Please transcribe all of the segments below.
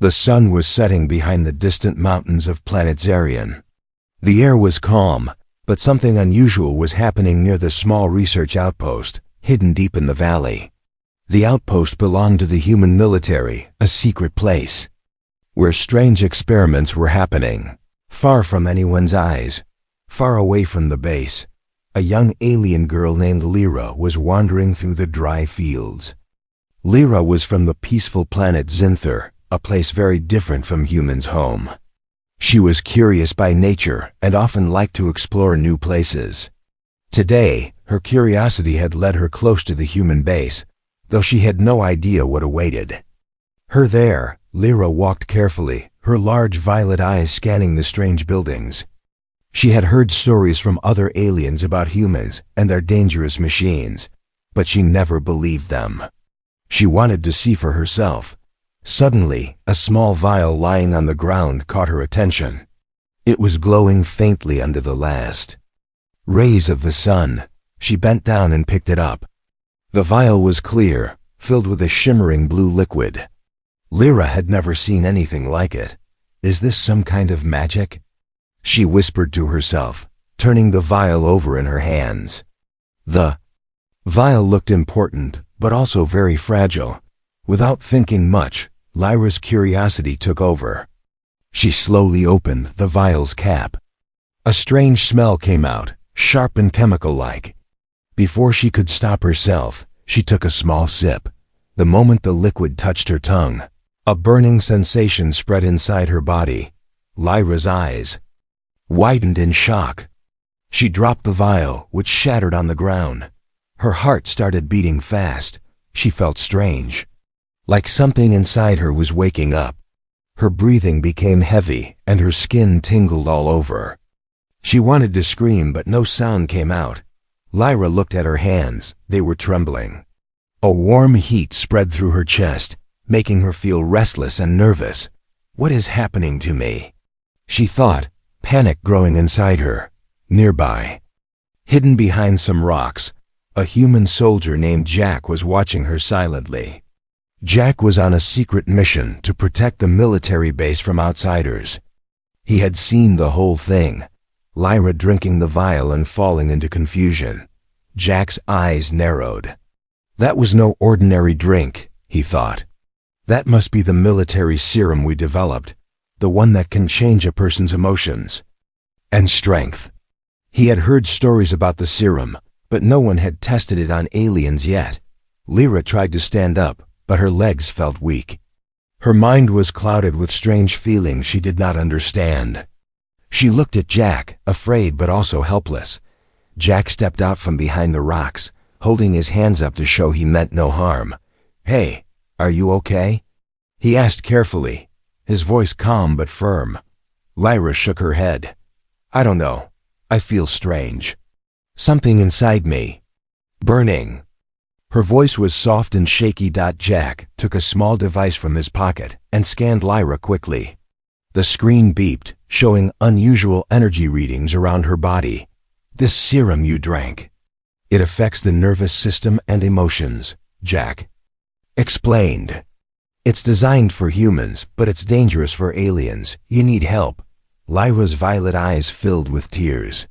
The sun was setting behind the distant mountains of planet Zarian. The air was calm, but something unusual was happening near the small research outpost, hidden deep in the valley. The outpost belonged to the human military, a secret place, where strange experiments were happening, far from anyone's eyes. Far away from the base, a young alien girl named Lyra was wandering through the dry fields. Lyra was from the peaceful planet Zinther, a place very different from humans' home. She was curious by nature and often liked to explore new places. Today, her curiosity had led her close to the human base, though she had no idea what awaited her there. Lyra walked carefully, her large violet eyes scanning the strange buildings. She had heard stories from other aliens about humans and their dangerous machines, but she never believed them. She wanted to see for herself. Suddenly, a small vial lying on the ground caught her attention. It was glowing faintly under the last rays of the sun. She bent down and picked it up. The vial was clear, filled with a shimmering blue liquid. Lyra had never seen anything like it. Is this some kind of magic? She whispered to herself, turning the vial over in her hands. The vial looked important, but also very fragile. Without thinking much, Lyra's curiosity took over. She slowly opened the vial's cap. A strange smell came out, sharp and chemical-like. Before she could stop herself, she took a small sip. The moment the liquid touched her tongue, a burning sensation spread inside her body. Lyra's eyes widened in shock. She dropped the vial, which shattered on the ground. Her heart started beating fast. She felt strange, like something inside her was waking up. Her breathing became heavy, and her skin tingled all over. She wanted to scream, but no sound came out. Lyra looked at her hands. They were trembling. A warm heat spread through her chest, making her feel restless and nervous. What is happening to me? She thought, panic growing inside her. Nearby, hidden behind some rocks, a human soldier named Jack was watching her silently. Jack was on a secret mission to protect the military base from outsiders. He had seen the whole thing. Lyra drinking the vial and falling into confusion. Jack's eyes narrowed. That was no ordinary drink, he thought. That must be the military serum we developed, the one that can change a person's emotions and strength. He had heard stories about the serum, but no one had tested it on aliens yet. Lyra tried to stand up, but her legs felt weak. Her mind was clouded with strange feelings she did not understand. She looked at Jack, afraid but also helpless. Jack stepped out from behind the rocks, holding his hands up to show he meant no harm. "Hey, are you okay?" he asked carefully, his voice calm but firm. Lyra shook her head. "I don't know. I feel strange. Something inside me. Burning." Her voice was soft and shaky. Jack took a small device from his pocket and scanned Lyra quickly. The screen beeped, showing unusual energy readings around her body. "This serum you drank. It affects the nervous system and emotions," Jack explained. "It's designed for humans, but it's dangerous for aliens. You need help." Lyra's violet eyes filled with tears.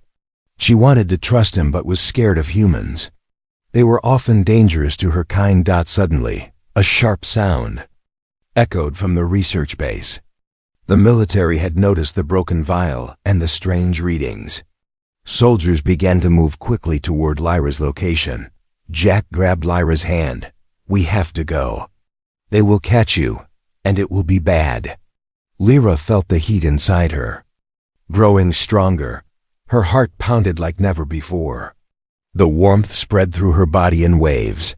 She wanted to trust him but was scared of humans. They were often dangerous to her kind. Suddenly, a sharp sound echoed from the research base. The military had noticed the broken vial and the strange readings. Soldiers began to move quickly toward Lyra's location. Jack grabbed Lyra's hand. "We have to go. They will catch you, and it will be bad." Lyra felt the heat inside her growing stronger. Her heart pounded like never before. The warmth spread through her body in waves.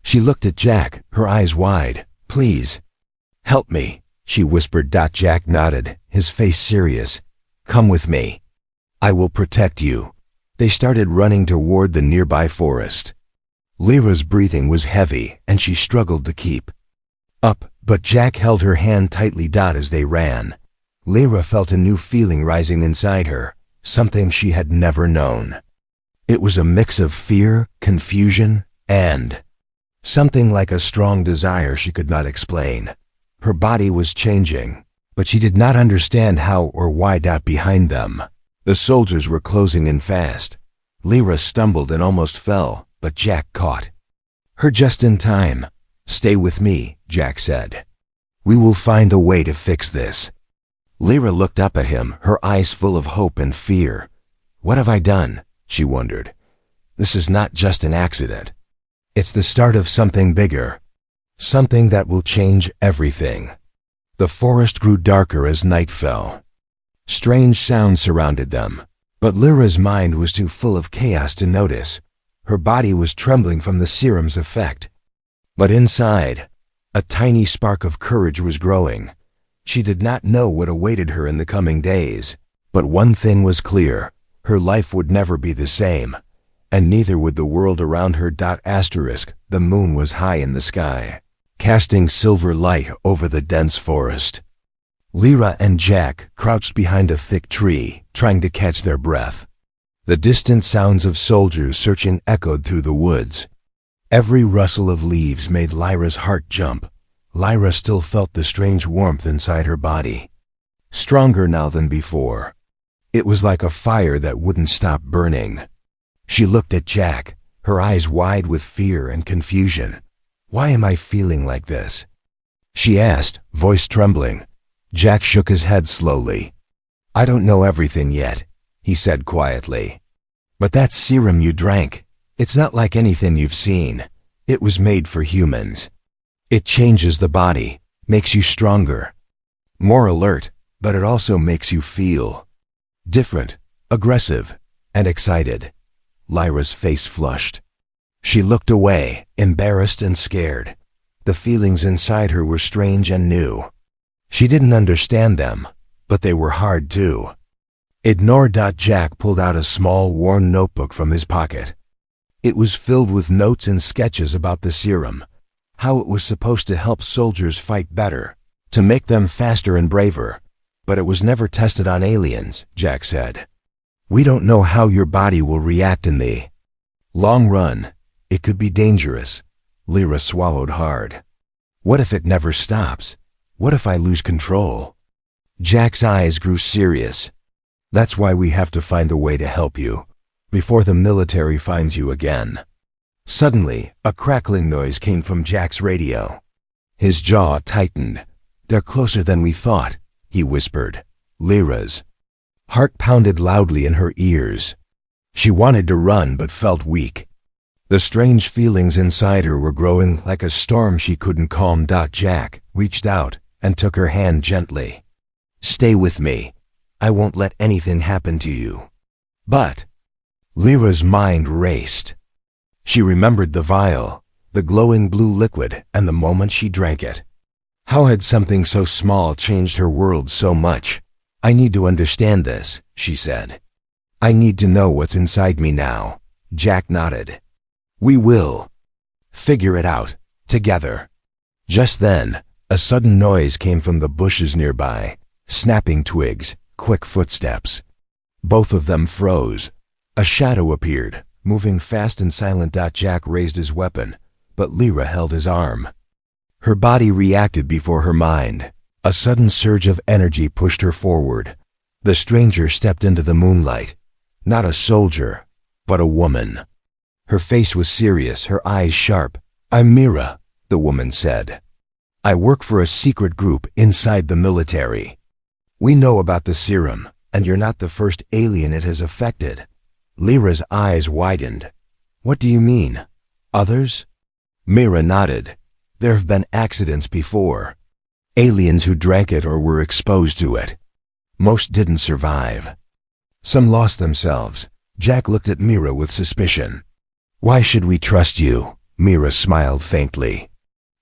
She looked at Jack, her eyes wide. "Please, help me," she whispered. Jack nodded, his face serious. "Come with me. I will protect you." They started running toward the nearby forest. Lyra's breathing was heavy, and she struggled to keep up, but Jack held her hand tightly. As they ran, Lyra felt a new feeling rising inside her, something she had never known. It was a mix of fear, confusion, and something like a strong desire she could not explain. Her body was changing, but she did not understand how or why. Behind them, the soldiers were closing in fast. Lyra stumbled and almost fell, but Jack caught her just in time. "Stay with me," Jack said. "We will find a way to fix this." Lyra looked up at him, her eyes full of hope and fear. "What have I done?" she wondered. "This is not just an accident. It's the start of something bigger. Something that will change everything." The forest grew darker as night fell. Strange sounds surrounded them, but Lyra's mind was too full of chaos to notice. Her body was trembling from the serum's effect. But inside, a tiny spark of courage was growing. She did not know what awaited her in the coming days, but one thing was clear: her life would never be the same, and neither would the world around her. The moon was high in the sky, casting silver light over the dense forest. Lyra and Jack crouched behind a thick tree, trying to catch their breath. The distant sounds of soldiers searching echoed through the woods. Every rustle of leaves made Lyra's heart jump. Lyra still felt the strange warmth inside her body, stronger now than before. It was like a fire that wouldn't stop burning. She looked at Jack, her eyes wide with fear and confusion. "Why am I feeling like this?" she asked, voice trembling. Jack shook his head slowly. "I don't know everything yet," he said quietly. "But that serum you drank, it's not like anything you've seen. It was made for humans. It changes the body, makes you stronger, more alert, but it also makes you feel different, aggressive, and excited." Lyra's face flushed. She looked away, embarrassed and scared. The feelings inside her were strange and new. She didn't understand them, but they were hard too. "Ignore." Jack pulled out a small, worn notebook from his pocket. It was filled with notes and sketches about the serum, how it was supposed to help soldiers fight better, to make them faster and braver. "But it was never tested on aliens," Jack said. "We don't know how your body will react in the long run. It could be dangerous." Lyra swallowed hard. "What if it never stops? What if I lose control?" Jack's eyes grew serious. "That's why we have to find a way to help you, before the military finds you again." Suddenly, a crackling noise came from Jack's radio. His jaw tightened. "They're closer than we thought," he whispered. Lyra's heart pounded loudly in her ears. She wanted to run but felt weak. The strange feelings inside her were growing like a storm she couldn't calm. Jack reached out and took her hand gently. "Stay with me. I won't let anything happen to you." But Lyra's mind raced. She remembered the vial, the glowing blue liquid, and the moment she drank it. How had something so small changed her world so much? "I need to understand this," she said. "I need to know what's inside me now." Jack nodded. "We will figure it out together." Just then, a sudden noise came from the bushes nearby, snapping twigs, quick footsteps. Both of them froze. A shadow appeared, moving fast and silent. Jack raised his weapon, but Lyra held his arm. Her body reacted before her mind. A sudden surge of energy pushed her forward. The stranger stepped into the moonlight. Not a soldier, but a woman. Her face was serious, her eyes sharp. "I'm Mira," the woman said. "I work for a secret group inside the military. We know about the serum, and you're not the first alien it has affected." Lyra's eyes widened. "What do you mean? Others?" Mira nodded. "There have been accidents before. Aliens who drank it or were exposed to it. Most didn't survive. Some lost themselves." Jack looked at Mira with suspicion. "Why should we trust you?" Mira smiled faintly.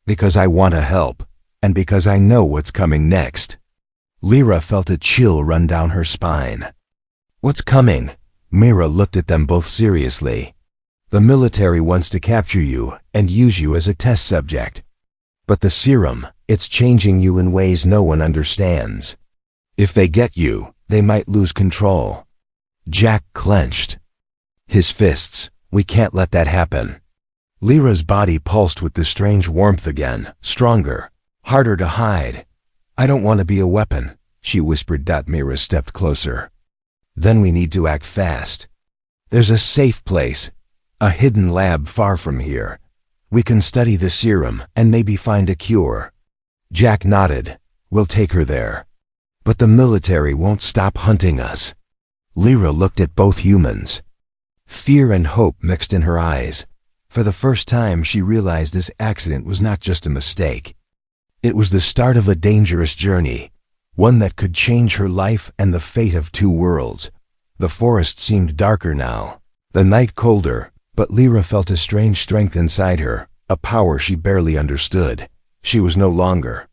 "Because I want to help, and because I know what's coming next." Lyra felt a chill run down her spine. "What's coming?" Mira looked at them both seriously. "The military wants to capture you and use you as a test subject. But the serum, it's changing you in ways no one understands. If they get you, they might lose control." Jack clenched his fists. "We can't let that happen." Lyra's body pulsed with the strange warmth again, stronger, Harder to hide. I don't want to be a weapon, she whispered. Mira stepped closer. Then we need to act fast. There's a safe place, a hidden lab far from here. We can study the serum and maybe find a cure. Jack nodded. We'll take her there. But the military won't stop hunting us. Lyra looked at both humans. Fear and hope mixed in her eyes. For the first time, she realized this accident was not just a mistake. It was the start of a dangerous journey, one that could change her life and the fate of two worlds. The forest seemed darker now, the night colder, but Lyra felt a strange strength inside her, a power she barely understood. She was no longer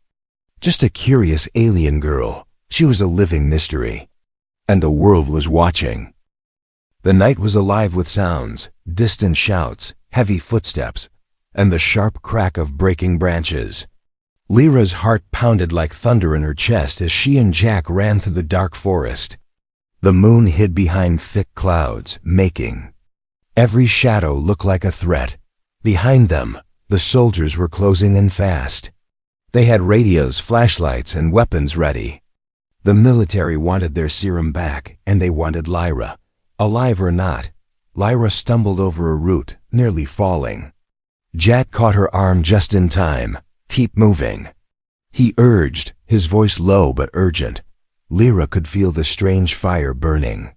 just a curious alien girl. She was a living mystery. And the world was watching. The night was alive with sounds, distant shouts, heavy footsteps, and the sharp crack of breaking branches. Lyra's heart pounded like thunder in her chest as she and Jack ran through the dark forest. The moon hid behind thick clouds, making every shadow look like a threat. Behind them, the soldiers were closing in fast. They had radios, flashlights, and weapons ready. The military wanted their serum back, and they wanted Lyra. Alive or not, Lyra stumbled over a root, nearly falling. Jack caught her arm just in time. Keep moving, he urged, his voice low but urgent. Lyra could feel the strange fire burning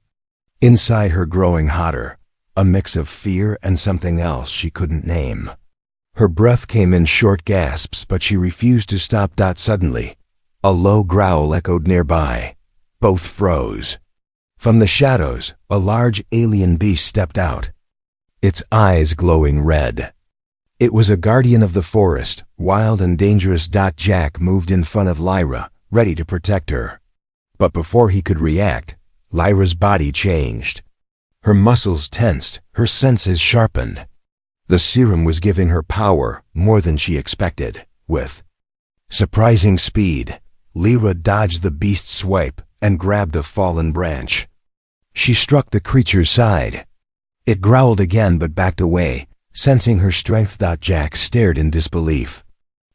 inside her, growing hotter, a mix of fear and something else she couldn't name. Her breath came in short gasps, but she refused to stop. Suddenly, a low growl echoed nearby. Both froze. From the shadows, a large alien beast stepped out, its eyes glowing red. It was a guardian of the forest, wild and dangerous. Jack moved in front of Lyra, ready to protect her. But before he could react, Lyra's body changed. Her muscles tensed, her senses sharpened. The serum was giving her power, more than she expected. With surprising speed, Lyra dodged the beast's swipe and grabbed a fallen branch. She struck the creature's side. It growled again but backed away, sensing her strength. Jack stared in disbelief.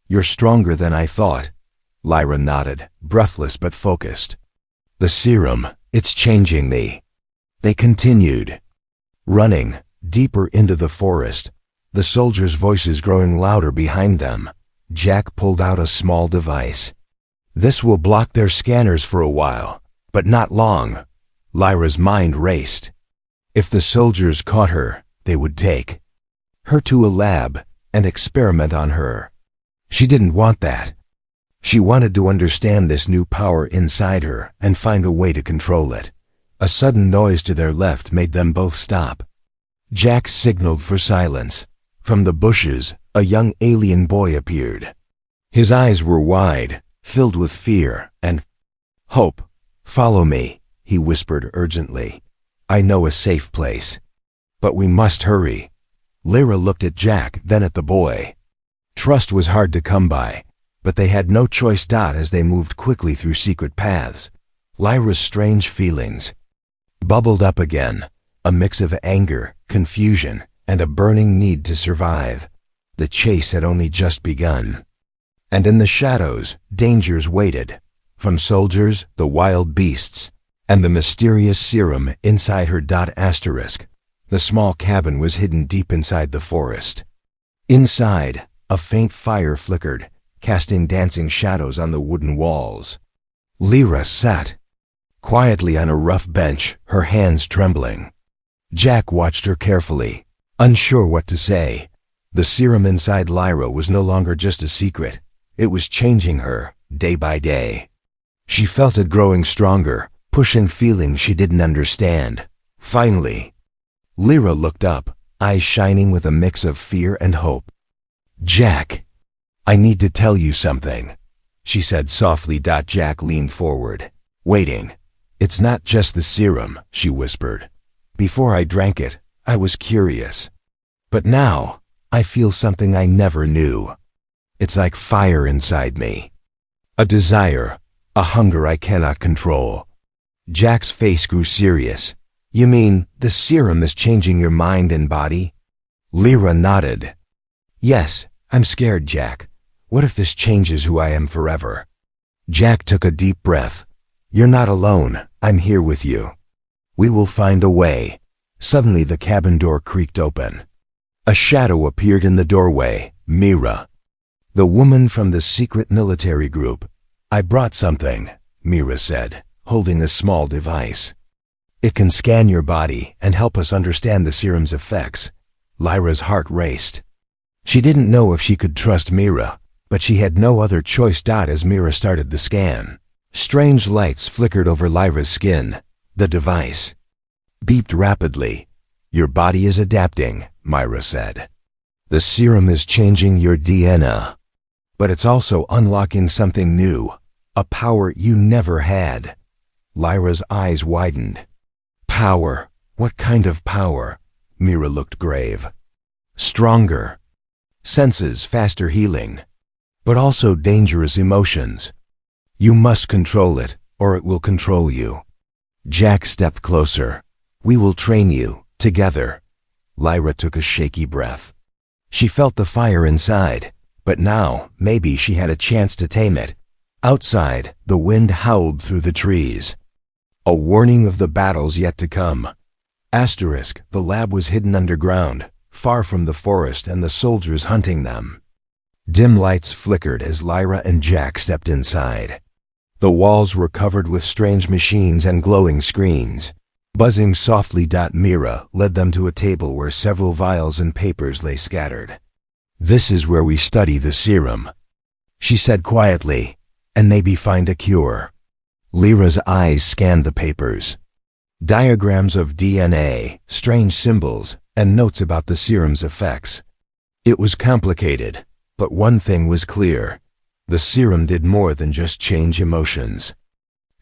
You're stronger than I thought. Lyra nodded, breathless but focused. The serum, it's changing me. They continued, running deeper into the forest, the soldiers' voices growing louder behind them. Jack pulled out a small device. This will block their scanners for a while, but not long. Lyra's mind raced. If the soldiers caught her, they would take her to a lab and experiment on her. She didn't want that. She wanted to understand this new power inside her and find a way to control it. A sudden noise to their left made them both stop. Jack signaled for silence. From the bushes, a young alien boy appeared. His eyes were wide, filled with fear and hope. Follow me, he whispered urgently. I know a safe place. But we must hurry. Lyra looked at Jack, then at the boy. Trust was hard to come by, but they had no choice. As they moved quickly through secret paths, Lyra's strange feelings bubbled up again, a mix of anger, confusion, and a burning need to survive. The chase had only just begun. And in the shadows, dangers waited, from soldiers, the wild beasts, and the mysterious serum inside her. The small cabin was hidden deep inside the forest. Inside, a faint fire flickered, casting dancing shadows on the wooden walls. Lyra sat quietly on a rough bench, her hands trembling. Jack watched her carefully, unsure what to say. The serum inside Lyra was no longer just a secret. It was changing her, day by day. She felt it growing stronger, pushing feelings she didn't understand. Finally, Lyra looked up, eyes shining with a mix of fear and hope. Jack, I need to tell you something, she said softly. Jack leaned forward, waiting. It's not just the serum, she whispered. Before I drank it, I was curious. But now, I feel something I never knew. It's like fire inside me. A desire, a hunger I cannot control. Jack's face grew serious. You mean, the serum is changing your mind and body? Lyra nodded. Yes, I'm scared, Jack. What if this changes who I am forever? Jack took a deep breath. You're not alone. I'm here with you. We will find a way. Suddenly the cabin door creaked open. A shadow appeared in the doorway, Mira. The woman from the secret military group. I brought something, Mira said, holding a small device. It can scan your body and help us understand the serum's effects. Lyra's heart raced. She didn't know if she could trust Mira, but she had no other choice. As Mira started the scan, strange lights flickered over Lyra's skin. The device beeped rapidly. Your body is adapting, Myra said. The serum is changing your DNA. But it's also unlocking something new, a power you never had. Lyra's eyes widened. Power? What kind of power? Mira looked grave. Stronger. Senses, faster healing. But also dangerous emotions. You must control it, or it will control you. Jack stepped closer. We will train you, together. Lyra took a shaky breath. She felt the fire inside, but now, maybe she had a chance to tame it. Outside, the wind howled through the trees. A warning of the battles yet to come. Asterisk, the lab was hidden underground, far from the forest and the soldiers hunting them. Dim lights flickered as Lyra and Jack stepped inside. The walls were covered with strange machines and glowing screens. Buzzing softly. Mira led them to a table where several vials and papers lay scattered. This is where we study the serum, she said quietly, and maybe find a cure. Lyra's eyes scanned the papers. Diagrams of DNA, strange symbols, and notes about the serum's effects. It was complicated, but one thing was clear. The serum did more than just change emotions.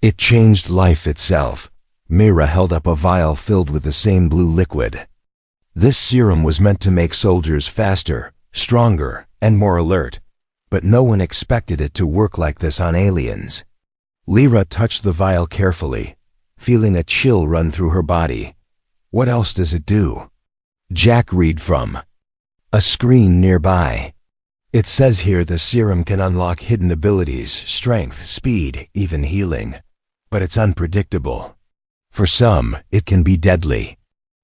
It changed life itself. Mira held up a vial filled with the same blue liquid. This serum was meant to make soldiers faster, stronger, and more alert, but no one expected it to work like this on aliens. Lyra touched the vial carefully, feeling a chill run through her body. What else does it do? Jack read from a screen nearby. It says here the serum can unlock hidden abilities, strength, speed, even healing. But it's unpredictable. For some, it can be deadly.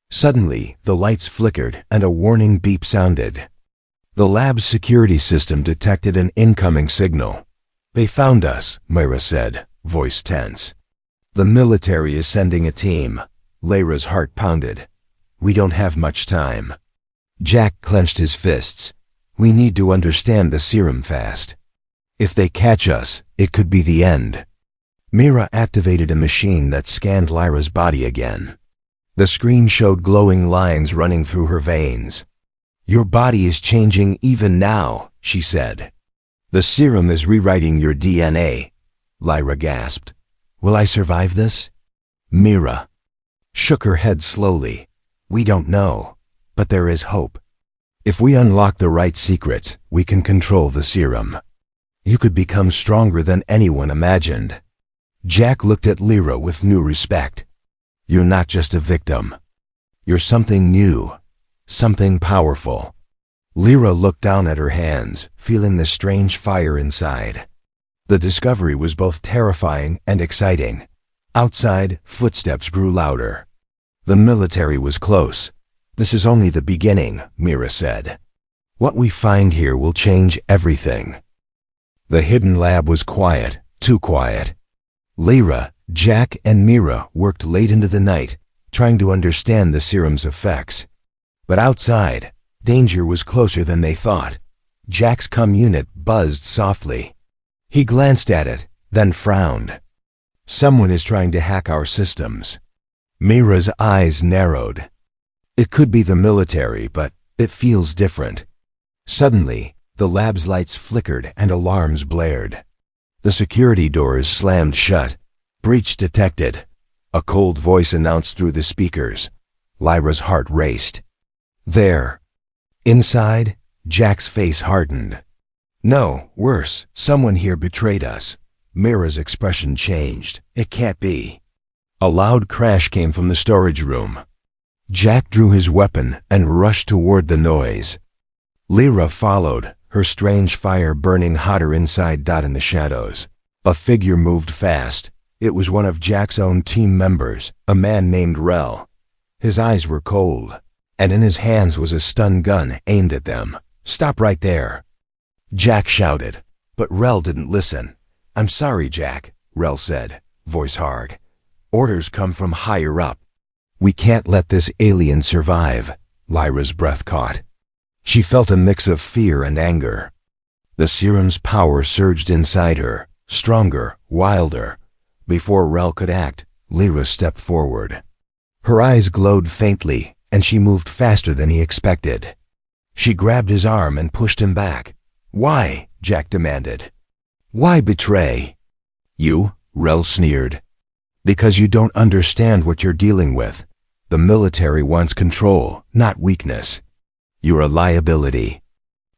Suddenly, the lights flickered and a warning beep sounded. The lab's security system detected an incoming signal. They found us, Myra said, voice tense. The military is sending a team. Lyra's heart pounded. We don't have much time. Jack clenched his fists. We need to understand the serum fast. If they catch us, it could be the end. Mira activated a machine that scanned Lyra's body again. The screen showed glowing lines running through her veins. Your body is changing even now, she said. The serum is rewriting your DNA. Lyra gasped. Will I survive this? Mira shook her head slowly. We don't know, but there is hope. If we unlock the right secrets, we can control the serum. You could become stronger than anyone imagined. Jack looked at Lyra with new respect. You're not just a victim. You're something new, something powerful. Lyra looked down at her hands, feeling the strange fire inside. The discovery was both terrifying and exciting. Outside, footsteps grew louder. The military was close. This is only the beginning, Mira said. What we find here will change everything. The hidden lab was quiet, too quiet. Lyra, Jack, and Mira worked late into the night, trying to understand the serum's effects. But outside, danger was closer than they thought. Jack's comm unit buzzed softly. He glanced at it, then frowned. Someone is trying to hack our systems. Mira's eyes narrowed. It could be the military, but it feels different. Suddenly, the lab's lights flickered and alarms blared. The security doors slammed shut. Breach detected. A cold voice announced through the speakers. Lyra's heart raced. There. Inside, Jack's face hardened. No, worse, someone here betrayed us. Mira's expression changed. It can't be. A loud crash came from the storage room. Jack drew his weapon and rushed toward the noise. Lyra followed, her strange fire burning hotter inside. In the shadows, a figure moved fast. It was one of Jack's own team members, a man named Rel. His eyes were cold, and in his hands was a stun gun aimed at them. "Stop right there," Jack shouted, but Rel didn't listen. "I'm sorry, Jack," Rel said, voice hard. "Orders come from higher up. We can't let this alien survive." Lyra's breath caught. She felt a mix of fear and anger. The serum's power surged inside her, stronger, wilder. Before Rel could act, Lyra stepped forward. Her eyes glowed faintly, and she moved faster than he expected. She grabbed his arm and pushed him back. "Why?" Jack demanded. "Why betray?" "You?" Rel sneered. "Because you don't understand what you're dealing with. The military wants control, not weakness. You're a liability."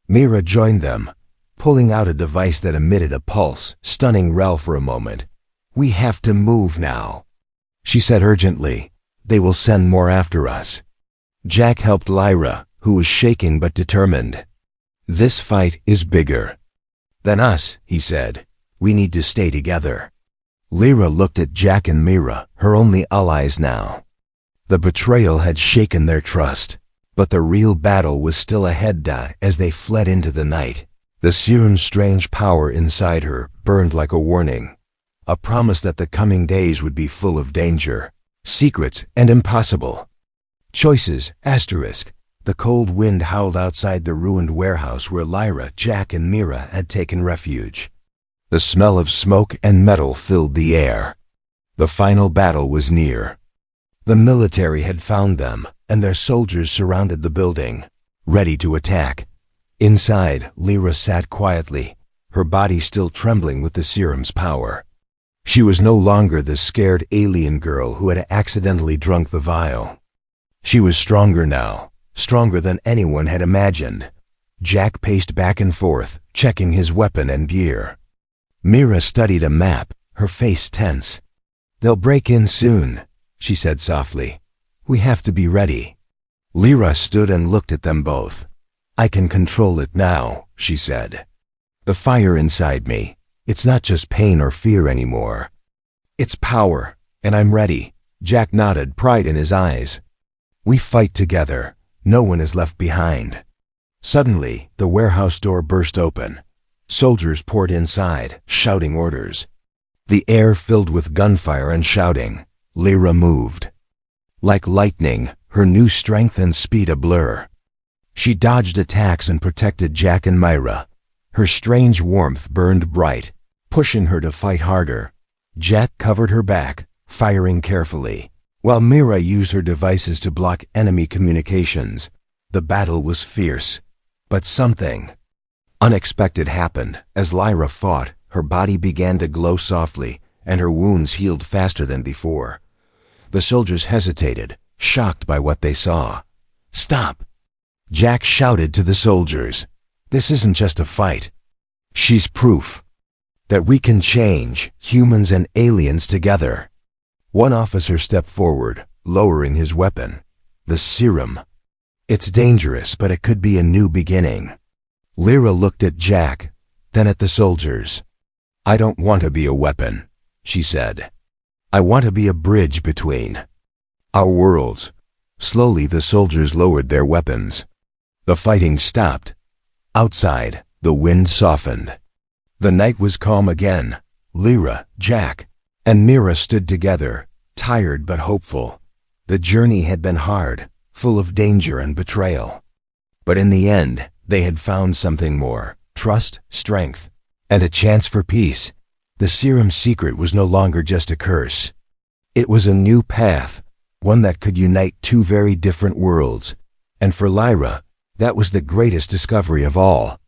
Mira joined them, pulling out a device that emitted a pulse, stunning Rel for a moment. "We have to move now," she said urgently. "They will send more after us." Jack helped Lyra, who was shaking but determined. "This fight is bigger than us," he said. "We need to stay together." Lyra looked at Jack and Mira, her only allies now. The betrayal had shaken their trust, but the real battle was still ahead. As they fled into the night, the serum's strange power inside her burned like a warning, a promise that the coming days would be full of danger, secrets, and impossible choices. The cold wind howled outside the ruined warehouse where Lyra, Jack, and Mira had taken refuge. The smell of smoke and metal filled the air. The final battle was near. The military had found them, and their soldiers surrounded the building, ready to attack. Inside, Lyra sat quietly, her body still trembling with the serum's power. She was no longer the scared alien girl who had accidentally drunk the vial. She was stronger now, stronger than anyone had imagined. Jack paced back and forth, checking his weapon and gear. Mira studied a map, her face tense. "They'll break in soon," she said softly. "We have to be ready." Lyra stood and looked at them both. "I can control it now," she said. "The fire inside me, it's not just pain or fear anymore. It's power, and I'm ready." Jack nodded, pride in his eyes. "We fight together. No one is left behind." Suddenly, the warehouse door burst open. Soldiers poured inside, shouting orders. The air filled with gunfire and shouting. Lyra moved. Like lightning, her new strength and speed a blur. She dodged attacks and protected Jack and Myra. Her strange warmth burned bright, pushing her to fight harder. Jack covered her back, firing carefully, while Mira used her devices to block enemy communications. The battle was fierce, but something unexpected happened. As Lyra fought, her body began to glow softly, and her wounds healed faster than before. The soldiers hesitated, shocked by what they saw. "Stop!" Jack shouted to the soldiers. "This isn't just a fight. She's proof that we can change, humans and aliens together." One officer stepped forward, lowering his weapon. "The serum. It's dangerous, but it could be a new beginning." Lyra looked at Jack, then at the soldiers. "I don't want to be a weapon," she said. "I want to be a bridge between our worlds." Slowly the soldiers lowered their weapons. The fighting stopped. Outside, the wind softened. The night was calm again. Lyra, Jack, and Mira stood together, tired but hopeful. The journey had been hard, full of danger and betrayal. But in the end, they had found something more: trust, strength, and a chance for peace. The serum's secret was no longer just a curse. It was a new path, one that could unite two very different worlds. And for Lyra, that was the greatest discovery of all.